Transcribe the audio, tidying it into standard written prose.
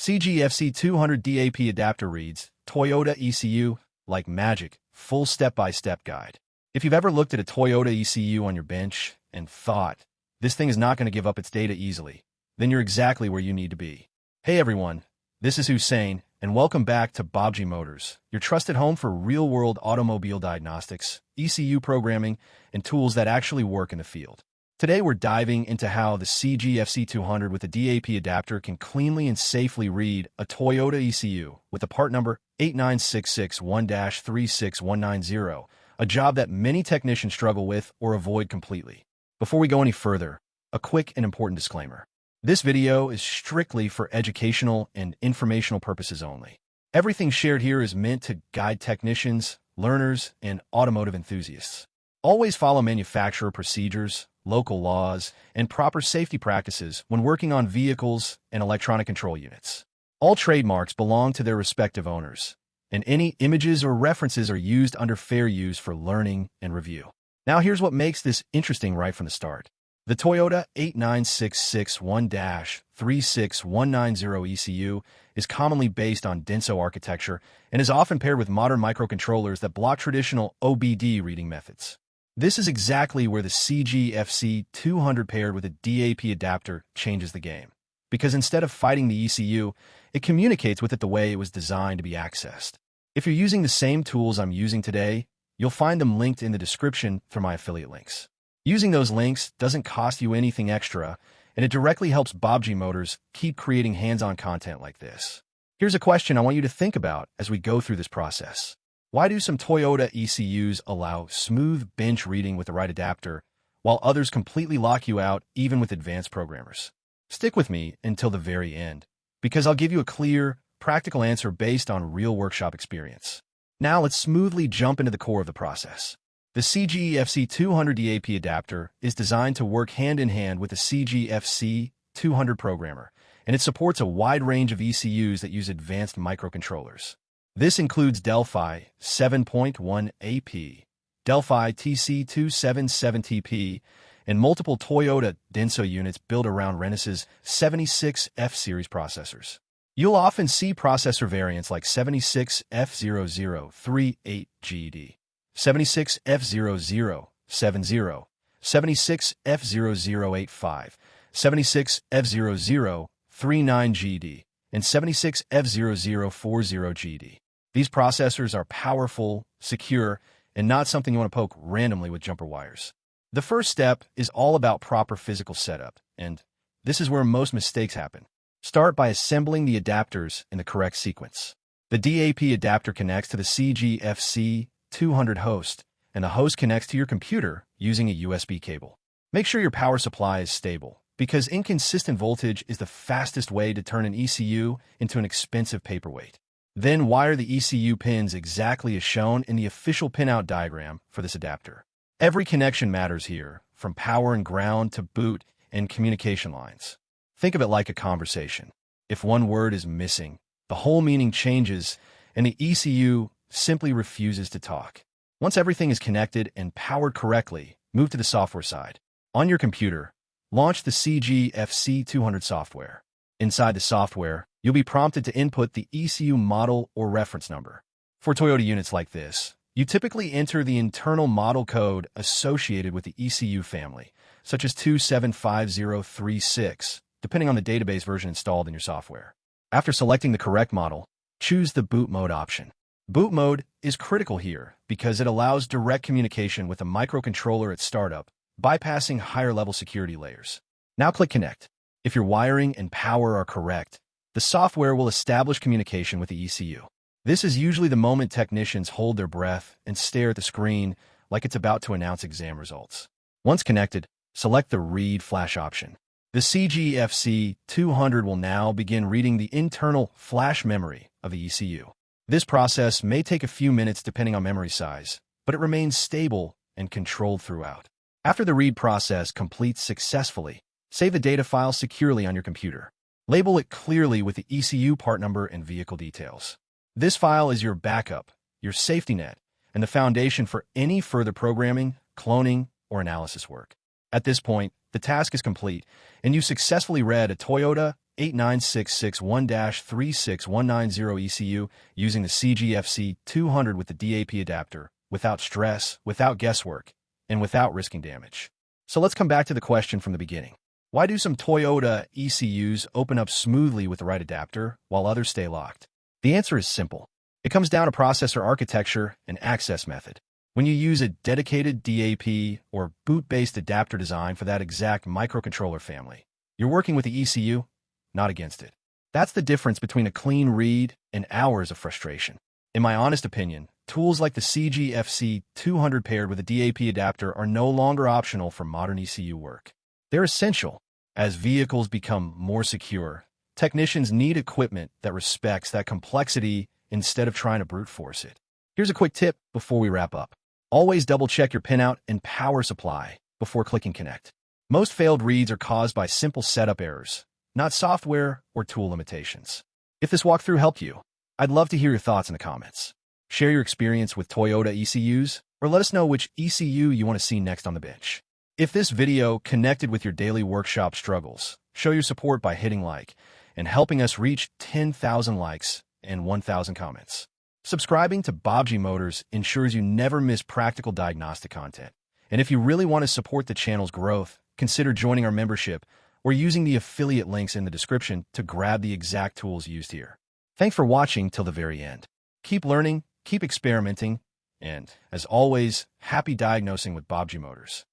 CG FC200 DAP adapter reads, Toyota ECU, like magic, full step-by-step guide. If you've ever looked at a Toyota ECU on your bench and thought, this thing is not going to give up its data easily, then you're exactly where you need to be. Hey everyone, this is Hussein, and welcome back to Baabji Motors, your trusted home for real-world automobile diagnostics, ECU programming, and tools that actually work in the field. Today we're diving into how the CG FC200 with a DAP adapter can cleanly and safely read a Toyota ECU with the part number 89661-36190, a job that many technicians struggle with or avoid completely. Before we go any further, a quick and important disclaimer. This video is strictly for educational and informational purposes only. Everything shared here is meant to guide technicians, learners, and automotive enthusiasts. Always follow manufacturer procedures, local laws, and proper safety practices when working on vehicles and electronic control units. All trademarks belong to their respective owners, and any images or references are used under fair use for learning and review. Now here's what makes this interesting right from the start. The Toyota 89661-36190 ECU is commonly based on Denso architecture and is often paired with modern microcontrollers that block traditional OBD reading methods. This is exactly where the CG FC200 paired with a DAP adapter changes the game. Because instead of fighting the ECU, it communicates with it the way it was designed to be accessed. If you're using the same tools I'm using today, you'll find them linked in the description through my affiliate links. Using those links doesn't cost you anything extra, and it directly helps Baabji Motors keep creating hands-on content like this. Here's a question I want you to think about as we go through this process. Why do some Toyota ECUs allow smooth bench reading with the right adapter, while others completely lock you out even with advanced programmers? Stick with me until the very end, because I'll give you a clear, practical answer based on real workshop experience. Now let's smoothly jump into the core of the process. The CG FC200 DAP adapter is designed to work hand-in-hand with the CG FC200 programmer, and it supports a wide range of ECUs that use advanced microcontrollers. This includes Delphi 7.1 AP, Delphi TC277TP, and multiple Toyota Denso units built around Renesas 76F series processors. You'll often see processor variants like 76F0038GD, 76F0070, 76F0085, 76F0039GD, and 76F0040GD. These processors are powerful, secure, and not something you want to poke randomly with jumper wires. The first step is all about proper physical setup, and this is where most mistakes happen. Start by assembling the adapters in the correct sequence. The DAP adapter connects to the CG FC200 host, and the host connects to your computer using a USB cable. Make sure your power supply is stable, because inconsistent voltage is the fastest way to turn an ECU into an expensive paperweight. Then wire the ECU pins exactly as shown in the official pinout diagram for this adapter. Every connection matters here, from power and ground to boot and communication lines. Think of it like a conversation. If one word is missing, the whole meaning changes, and the ECU simply refuses to talk. Once everything is connected and powered correctly, move to the software side. On your computer, launch the CG FC200 software. Inside the software, you'll be prompted to input the ECU model or reference number. For Toyota units like this, you typically enter the internal model code associated with the ECU family, such as 275036, depending on the database version installed in your software. After selecting the correct model, choose the boot mode option. Boot mode is critical here because it allows direct communication with a microcontroller at startup, bypassing higher-level security layers. Now click Connect. If your wiring and power are correct, the software will establish communication with the ECU. This is usually the moment technicians hold their breath and stare at the screen like it's about to announce exam results. Once connected, select the Read Flash option. The CG FC200 will now begin reading the internal flash memory of the ECU. This process may take a few minutes depending on memory size, but it remains stable and controlled throughout. After the read process completes successfully, save the data file securely on your computer. Label it clearly with the ECU part number and vehicle details. This file is your backup, your safety net, and the foundation for any further programming, cloning, or analysis work. At this point, the task is complete, and you successfully read a Toyota 89661-36190 ECU using the CG FC200 with the DAP adapter, without stress, without guesswork, and without risking damage. So let's come back to the question from the beginning. Why do some Toyota ECUs open up smoothly with the right adapter, while others stay locked? The answer is simple. It comes down to processor architecture and access method. When you use a dedicated DAP or boot-based adapter design for that exact microcontroller family, you're working with the ECU, not against it. That's the difference between a clean read and hours of frustration. In my honest opinion, tools like the CG FC200 paired with a DAP adapter are no longer optional for modern ECU work. They're essential. As vehicles become more secure, technicians need equipment that respects that complexity instead of trying to brute force it. Here's a quick tip before we wrap up. Always double-check your pinout and power supply before clicking connect. Most failed reads are caused by simple setup errors, not software or tool limitations. If this walkthrough helped you, I'd love to hear your thoughts in the comments. Share your experience with Toyota ECUs, or let us know which ECU you want to see next on the bench. If this video connected with your daily workshop struggles, show your support by hitting like and helping us reach 10,000 likes and 1,000 comments. Subscribing to Baabji Motors ensures you never miss practical diagnostic content. And if you really want to support the channel's growth, consider joining our membership or using the affiliate links in the description to grab the exact tools used here. Thanks for watching till the very end. Keep learning, keep experimenting, and, as always, happy diagnosing with Baabji Motors.